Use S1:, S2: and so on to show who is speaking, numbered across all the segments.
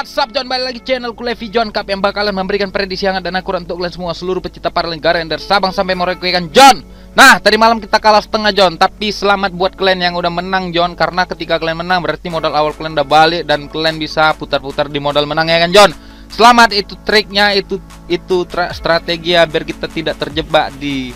S1: What's up John, balik lagi channelku Levi John Cup yang bakalan memberikan prediksi hangat dan akurat untuk kalian semua seluruh pecinta para negara yang dari Sabang sampai Merauke kan John. Nah, tadi malam kita kalah setengah John, tapi selamat buat kalian yang udah menang John, karena ketika kalian menang berarti modal awal kalian udah balik dan kalian bisa putar-putar di modal menang ya kan John. Selamat, itu triknya, itu strategi ya, biar kita tidak terjebak di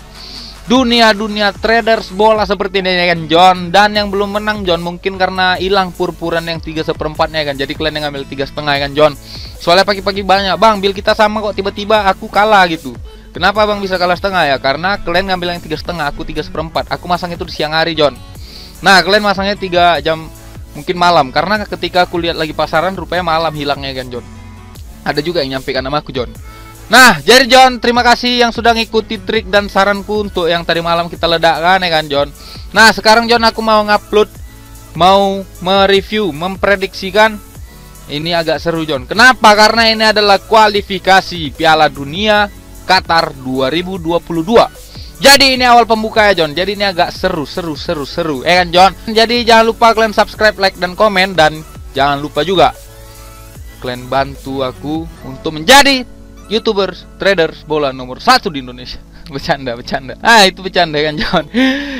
S1: dunia traders bola seperti ini ya kan John. Dan yang belum menang John mungkin karena hilang purpuran yang 3/4 ya kan, jadi kalian yang ngambil 3,5 ya kan John. Soalnya pagi-pagi banyak bang, bil kita sama kok, tiba-tiba aku kalah gitu. Kenapa bang bisa kalah setengah ya? Karena kalian ngambil yang 3,5, aku 3/4. Aku masang itu di siang hari John. Nah kalian masangnya 3 jam mungkin malam, karena ketika aku lihat lagi pasaran rupanya malam hilangnya kan John. Ada juga yang nyampaikan nama aku John. Nah, jadi John, terima kasih yang sudah ngikuti trik dan saranku untuk yang tadi malam kita ledakkan ya kan John. Nah, sekarang John aku mau ngupload, mau mereview, memprediksikan. Ini agak seru John. Kenapa? Karena ini adalah kualifikasi Piala Dunia Qatar 2022. Jadi ini awal pembuka ya John. Jadi ini agak seru ya kan John. Jadi jangan lupa kalian subscribe, like dan komen, dan jangan lupa juga kalian bantu aku untuk menjadi YouTubers, traders bola nomor 1 di Indonesia. Bercanda. Ah, itu bercanda kan John.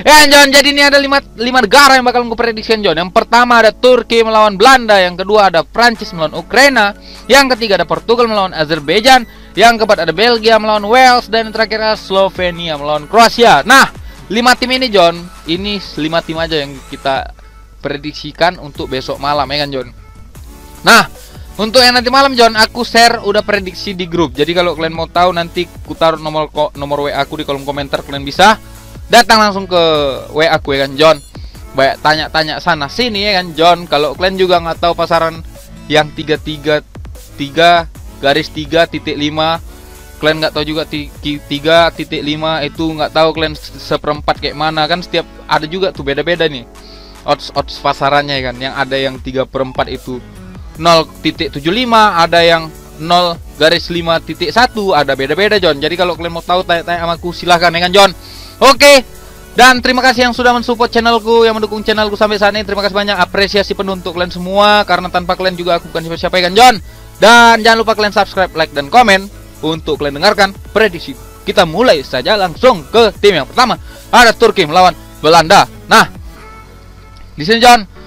S1: Ya John, jadi ini ada 5 negara yang bakal gue prediksikan John. Yang pertama ada Turki melawan Belanda, yang kedua ada Prancis melawan Ukraina, yang ketiga ada Portugal melawan Azerbaijan, yang keempat ada Belgia melawan Wales, dan yang terakhir ada Slovenia melawan Kroasia. Nah, 5 tim ini John, ini 5 tim aja yang kita prediksikan untuk besok malam ya kan John. Nah, untuk yang nanti malam John, aku share udah prediksi di grup. Jadi kalau kalian mau tahu nanti aku taruh nomor WA aku di kolom komentar. Kalian bisa datang langsung ke WA aku ya kan John. Banyak tanya-tanya sana sini ya kan John. Kalau kalian juga nggak tahu pasaran yang 3 garis 3.5, kalian nggak tahu juga 3.5 itu nggak tahu kalian seperempat kayak mana kan, setiap ada juga tuh beda-beda nih odds pasarannya ya kan. Yang ada yang 3/4 itu 0.75, ada yang 0,5.1, ada beda-beda John. Jadi kalau kalian mau tahu tanya-tanya sama aku silahkan ya kan John. Oke. Dan terima kasih yang sudah mensupport channelku, yang mendukung channelku sampai saat ini. Terima kasih banyak, apresiasi penuh untuk kalian semua, karena tanpa kalian juga aku bukan siapa-siapa ya kan John. Dan jangan lupa kalian subscribe, like dan komen untuk kalian dengarkan prediksi. Kita mulai saja langsung ke tim yang pertama. Ada Turki melawan Belanda. Nah, di sini John,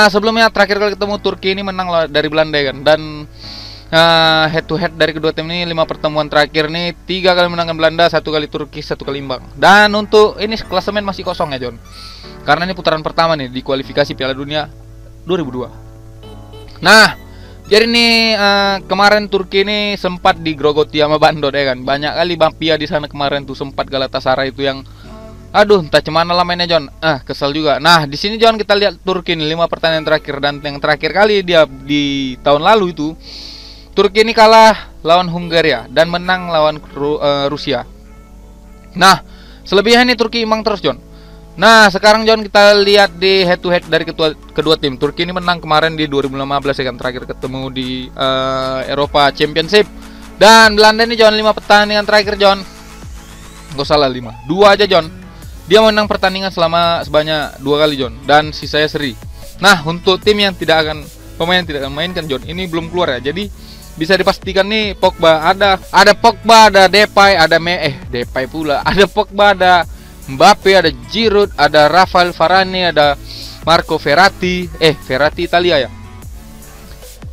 S1: sebelumnya terakhir kali ketemu Turki ini menang dari Belanda kan. Dan head to head dari kedua tim ini 5 pertemuan terakhir nih 3 kali menangkan Belanda, 1 kali Turki, 1 kali imbang. Dan untuk ini klasemen masih kosong ya John, karena ini putaran pertama nih di kualifikasi Piala Dunia 2002. Nah, jadi nih kemarin Turki ini sempat digrogoti sama Bandot ya kan. Banyak kali mafia di sana kemarin tuh, sempat Galatasaray itu yang aduh, entah cemana lah mainnya John. Kesel juga. Nah, di sini John kita lihat Turki ini 5 pertandingan terakhir, dan yang terakhir kali dia di tahun lalu itu Turki ini kalah lawan Hungaria dan menang lawan Rusia. Nah, selebihnya ini Turki imbang terus John. Nah, sekarang John kita lihat di head to head dari kedua tim. Turki ini menang kemarin di 2015 ya kan, terakhir ketemu di Eropa Championship. Dan Belanda ini John 5 pertandingan terakhir John. Gak salah 5, 2 aja John. Dia menang pertandingan sebanyak 2 kali John, dan sisanya seri. Nah, untuk tim yang pemain yang tidak akan mainkan John, ini belum keluar ya. Jadi bisa dipastikan nih Pogba, ada Pogba, ada Depay, Depay pula. Ada Pogba, ada Mbappe, ada Giroud, ada Rafael Varane, ada Marco Verratti. Verratti Italia ya.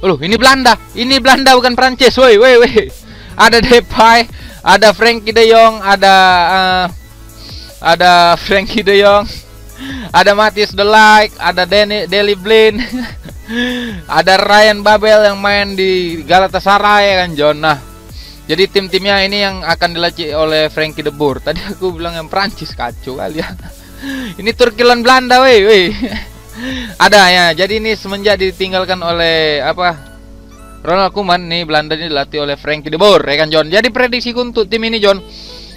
S1: Loh, ini Belanda bukan Prancis. Woi. Ada Depay, ada Frankie De Jong, ada Frankie De Jong, ada Matthias De Ligt, ada Deli Blind, ada Ryan Babel yang main di Galatasaray kan John. Nah, jadi tim-timnya ini yang akan dilatih oleh Frankie De Boer. Tadi aku bilang yang Prancis, kacau kali ya. Ini Turki lawan Belanda weh. Ada ya. Jadi ini semenjak ditinggalkan oleh Ronald Koeman nih, Belanda ini dilatih oleh Frankie De Boer ya kan John. Jadi prediksiku untuk tim ini John,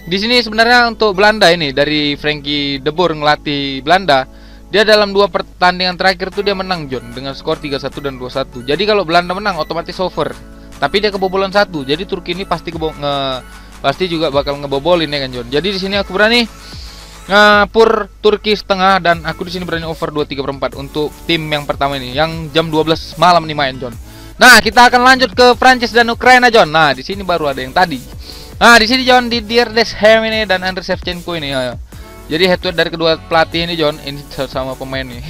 S1: di sini sebenarnya untuk Belanda ini dari Frankie De Boer ngelatih Belanda, dia dalam 2 pertandingan terakhir tuh dia menang John dengan skor 3-1 dan 2-1. Jadi kalau Belanda menang otomatis over. Tapi dia kebobolan 1. Jadi Turki ini pasti juga bakal ngebobolin ya kan John. Jadi di sini aku berani pur Turki setengah, dan aku di sini berani over 2/3/4 untuk tim yang pertama ini yang jam 12 malam nih main John. Nah, kita akan lanjut ke Prancis dan Ukraina, John. Nah, di sini baru ada yang tadi. Nah, di sini John, di Didier Deschamps ini dan Andriy Shevchenko ini. Jadi head to head dari kedua pelatih ini, John. Ini sama pemain nih.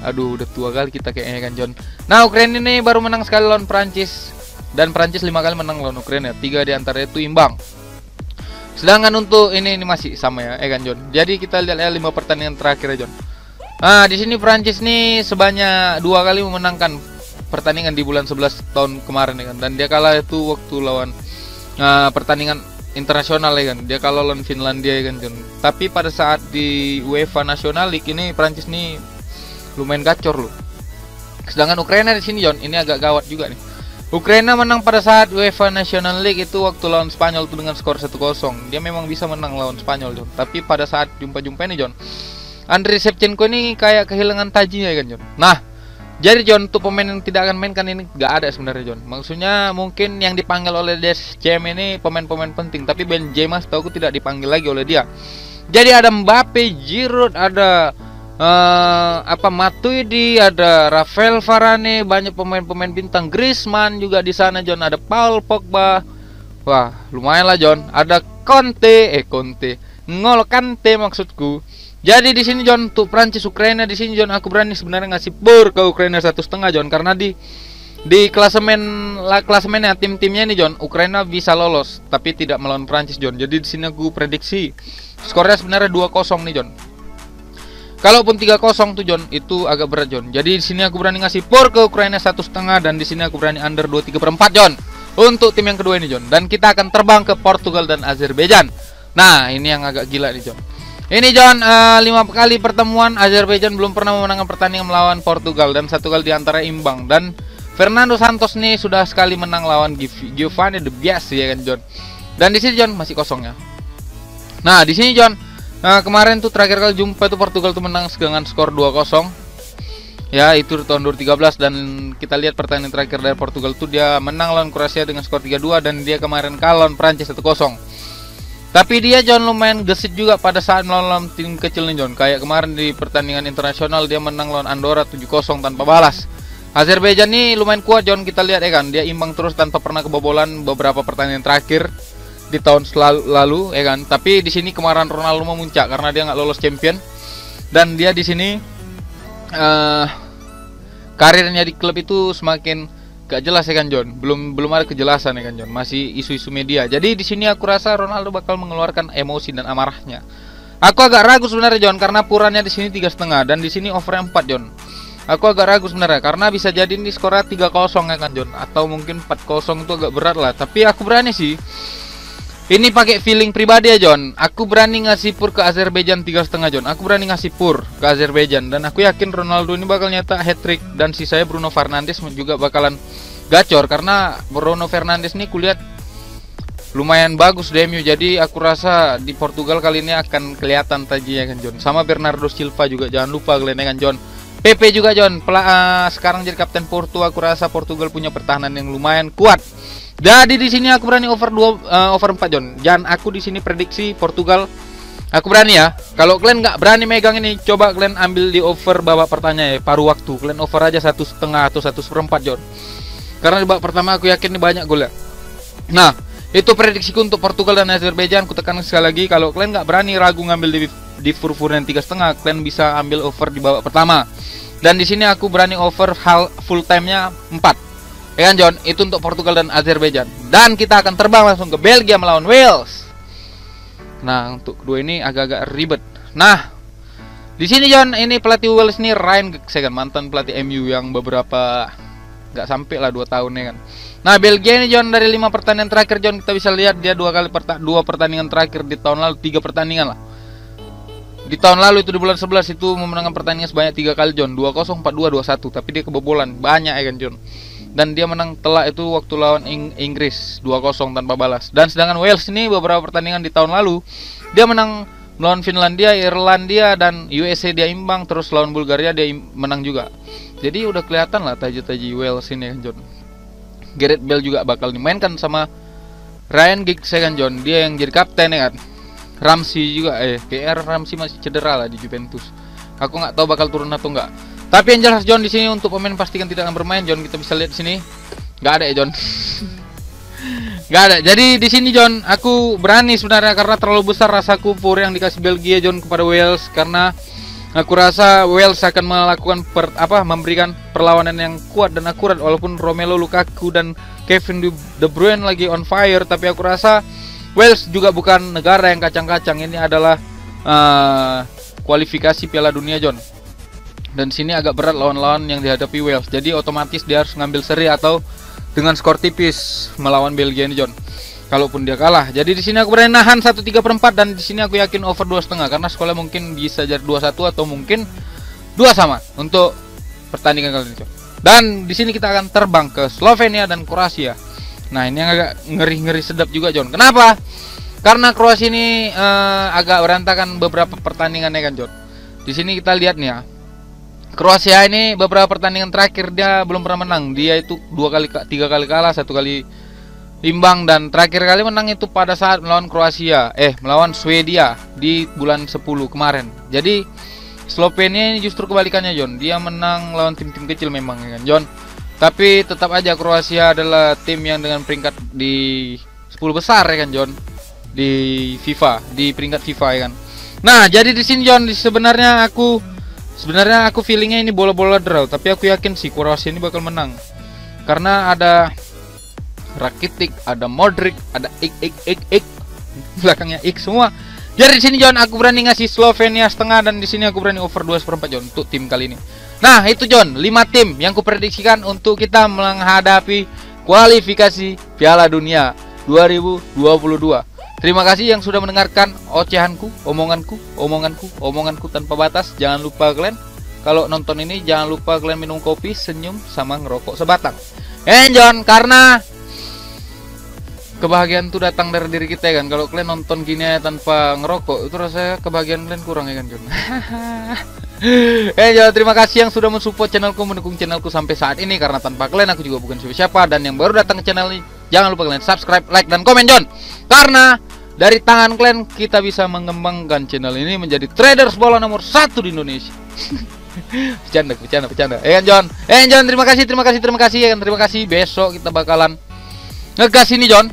S1: Aduh, udah tua kali kita kayaknya kan, John. Nah, Ukraina ini baru menang sekali lawan Prancis. Dan Prancis 5 kali menang lawan Ukraina. 3 di antaranya itu imbang. Sedangkan untuk ini masih sama ya, kan, John. Jadi kita lihat ya 5 pertandingan terakhir ya, John. Nah, di sini Prancis nih sebanyak 2 kali memenangkan pertandingan di bulan 11 tahun kemarin ya kan. Dan dia kalah itu waktu lawan pertandingan internasional ya kan. Dia kalah lawan Finlandia ya kan, John. Tapi pada saat di UEFA National League ini Prancis nih lumayan gacor loh. Sedangkan Ukraina di sini, John, ini agak gawat juga nih. Ukraina menang pada saat UEFA National League itu waktu lawan Spanyol itu dengan skor 1-0. Dia memang bisa menang lawan Spanyol, John. Tapi pada saat jumpa-jumpa ini, John, Andriy Shevchenko ini kayak kehilangan tajinya ya kan, John. Nah, jadi John, untuk pemain yang tidak akan main kan ini gak ada sebenarnya, John. Maksudnya mungkin yang dipanggil oleh Deschamps ini pemain-pemain penting, tapi Benzema setahu aku tidak dipanggil lagi oleh dia. Jadi ada Mbappe, Giroud, ada Matuidi, ada Rafael Varane, banyak pemain-pemain bintang. Griezmann juga di sana, John. Ada Paul Pogba. Wah, lumayan lah, John. Ada Conte, N'Golo Kante maksudku. Jadi di sini, John, untuk Prancis Ukraina di sini, John, aku berani sebenarnya ngasih pur ke Ukraina 1,5, John, karena di klasemennya tim-timnya ini, John, Ukraina bisa lolos tapi tidak melawan Prancis, John. Jadi di sini aku prediksi skornya sebenarnya 2-0 nih, John. Kalaupun 3-0 tuh, John, itu agak berat, John. Jadi di sini aku berani ngasih pur ke Ukraina 1,5 dan di sini aku berani under 2,3/4, John. Untuk tim yang kedua ini, John. Dan kita akan terbang ke Portugal dan Azerbaijan. Nah, ini yang agak gila nih, John. Ini, John, 5 kali pertemuan Azerbaijan belum pernah memenangkan pertandingan melawan Portugal dan 1 kali diantara imbang. Dan Fernando Santos nih sudah sekali menang lawan Giovanni De Bias ya kan, John. Dan di sini, John, masih kosong ya. Nah, di sini, John, kemarin tuh terakhir kali jumpa itu Portugal tuh menang dengan skor 2-0. Ya, itu di tahun 2013 dan kita lihat pertandingan terakhir dari Portugal tuh dia menang lawan Kroasia dengan skor 3-2 dan dia kemarin kalah lawan Prancis 1-0. Tapi dia, John, lumayan gesit juga pada saat melawan tim kecil nih, John. Kayak kemarin di pertandingan internasional dia menang lawan Andorra 7-0 tanpa balas. Azerbaijan nih lumayan kuat, John, kita lihat ya kan. Dia imbang terus tanpa pernah kebobolan beberapa pertandingan terakhir di tahun lalu ya kan. Tapi di sini kemarin Ronaldo memuncak karena dia nggak lolos champion. Dan dia di sini karirnya di klub itu semakin gak jelas ya kan, John. Belum ada kejelasan ya kan, John. Masih isu-isu media. Jadi di sini aku rasa Ronaldo bakal mengeluarkan emosi dan amarahnya. Aku agak ragu sebenarnya, John, karena purannya di sini 3,5 dan di sini overnya 4, John. Aku agak ragu sebenarnya karena bisa jadi ini skornya 3-0 ya kan, John, atau mungkin 4-0 itu agak berat lah. Tapi aku berani sih. Ini pakai feeling pribadi ya, John. Aku berani ngasih pur ke Azerbaijan 3,5, John. Aku berani ngasih pur ke Azerbaijan dan aku yakin Ronaldo ini bakal nyetak hat-trick dan sisanya Bruno Fernandes juga bakalan gacor karena Bruno Fernandes nih kulihat lumayan bagus di MU. Jadi aku rasa di Portugal kali ini akan kelihatan tajinya kan, John. Sama Bernardo Silva juga jangan lupa kalian ya kan, John. PP juga, John, sekarang jadi kapten Porto. Aku rasa Portugal punya pertahanan yang lumayan kuat. Jadi di sini aku berani over 4, John. Dan aku di sini prediksi Portugal. Aku berani ya. Kalau kalian nggak berani megang ini, coba kalian ambil di over babak pertama ya, paruh waktu. Kalian over aja 1,5 atau 1/4, John. Karena di babak pertama aku yakin ini banyak gol ya. Nah, itu prediksiku untuk Portugal dan Azerbaijan. Aku tekan sekali lagi, kalau kalian nggak berani ragu ngambil di fur-furan 3,5, kalian bisa ambil over di babak pertama. Dan di sini aku berani over full time-nya 4. Ya kan, John? Itu untuk Portugal dan Azerbaijan. Dan kita akan terbang langsung ke Belgia melawan Wales. Nah, untuk kedua ini agak-agak ribet. Nah, di sini, John, ini pelatih Wales ini Ryan Giggs kan, mantan pelatih MU yang beberapa nggak sampai lah 2 tahun ya kan. Nah, Belgia ini, John, dari 5 pertandingan terakhir, John, kita bisa lihat dia 2 pertandingan terakhir di tahun lalu, 3 pertandingan lah. Di tahun lalu itu di bulan 11 itu memenangkan pertandingan sebanyak 3 kali, John. 2-0, 4-2, 2-1. Tapi dia kebobolan banyak ya kan, John. Dan dia menang telak itu waktu lawan Inggris 2-0 tanpa balas. Dan sedangkan Wales ini beberapa pertandingan di tahun lalu dia menang melawan Finlandia, Irlandia, dan USA dia imbang. Terus lawan Bulgaria dia menang juga. Jadi udah kelihatan lah taji-taji Wales ini kan, John. Gareth Bale juga bakal dimainkan sama Ryan Giggs ya kan, John. Dia yang jadi kapten ya kan. Ramsey juga PR Ramsey masih cedera lah di Juventus. Aku nggak tahu bakal turun atau enggak. Tapi yang jelas John di sini untuk pemain pastikan tidak akan bermain John, kita bisa lihat di sini. Nggak ada ya John. Nggak ada. Jadi di sini John, aku berani sebenarnya karena terlalu besar rasa kupur yang dikasih Belgia John kepada Wales, karena aku rasa Wales akan melakukan memberikan perlawanan yang kuat dan akurat walaupun Romelu Lukaku dan Kevin De Bruyne lagi on fire, tapi aku rasa Wales juga bukan negara yang kacang-kacang. Ini adalah kualifikasi Piala Dunia John. Dan di sini agak berat lawan-lawan yang dihadapi Wales. Jadi otomatis dia harus ngambil seri atau dengan skor tipis melawan Belgia ini John. Kalaupun dia kalah. Jadi di sini aku berani nahan 1/3/4 dan di sini aku yakin over 2,5 karena sekolah mungkin bisa jadi 2-1 atau mungkin 2 sama untuk pertandingan kali ini John. Dan di sini kita akan terbang ke Slovenia dan Kroasia. Nah, ini yang agak ngeri-ngeri sedap juga John. Kenapa? Karena Kroasia ini agak berantakan beberapa pertandingan ya kan John. Di sini kita lihat nih ya. Kroasia ini beberapa pertandingan terakhir dia belum pernah menang. Dia itu 3 kali kalah, 1 kali imbang, dan terakhir kali menang itu pada saat melawan melawan Swedia di bulan 10 kemarin. Jadi Slovenia ini justru kebalikannya John. Dia menang lawan tim-tim kecil memang ya kan John. Tapi tetap aja Kroasia adalah tim yang dengan peringkat di 10 besar ya kan John. Di FIFA, di peringkat FIFA ya kan. Nah, jadi di sini John sebenarnya aku feelingnya ini bola-bola draw, tapi aku yakin sih Kroasia ini bakal menang. Karena ada Rakitic, ada Modric, ada X belakangnya X semua. Jadi di sini John aku berani ngasih Slovenia setengah dan di sini aku berani over 2/4 John untuk tim kali ini. Nah, itu John, 5 tim yang kuprediksikan untuk kita menghadapi kualifikasi Piala Dunia 2022. Terima kasih yang sudah mendengarkan ocehanku, omonganku tanpa batas. Jangan lupa kalian kalau nonton ini jangan lupa kalian minum kopi, senyum, sama ngerokok sebatang. John, karena kebahagiaan itu datang dari diri kita ya kan. Kalau kalian nonton gini aja tanpa ngerokok, itu rasanya kebahagiaan kalian kurang ya kan John. John, terima kasih yang sudah mensupport channelku, mendukung channelku sampai saat ini. Karena tanpa kalian aku juga bukan siapa-siapa. Dan yang baru datang ke channel ini, jangan lupa kalian subscribe, like, dan komen John. Karena dari tangan kalian kita bisa mengembangkan channel ini menjadi traders bola nomor 1 di Indonesia. Bercanda. John. John, terima kasih. Terima kasih. Besok kita bakalan ngegas ini John.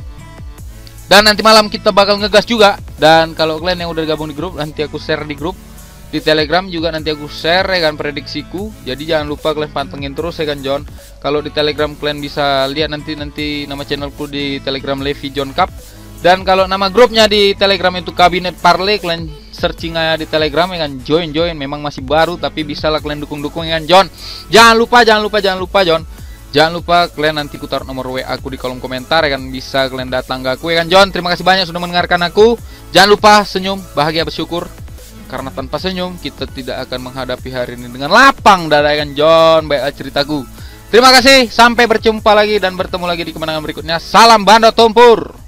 S1: Dan nanti malam kita bakal ngegas juga. Dan kalau kalian yang udah gabung di grup, nanti aku share di grup. Di Telegram juga nanti aku share ya kan prediksiku. Jadi jangan lupa kalian pantengin terus ya kan John. Kalau di Telegram kalian bisa lihat nanti nama channelku di Telegram Levi John Cup. Dan kalau nama grupnya di Telegram itu Kabinet Parley, kalian searching aja di Telegram ya kan, join. Memang masih baru tapi bisa lah kalian dukung ya kan John. Jangan lupa John. Jangan lupa kalian nanti ku taruh nomor WA aku di kolom komentar ya kan, bisa kalian datang ke aku ya kan John. Terima kasih banyak sudah mendengarkan aku. Jangan lupa senyum, bahagia, bersyukur. Karena tanpa senyum kita tidak akan menghadapi hari ini dengan lapang dada ya kan John. Baiklah ceritaku. Terima kasih, sampai berjumpa lagi dan bertemu lagi di kemenangan berikutnya. Salam Banda Tumpur.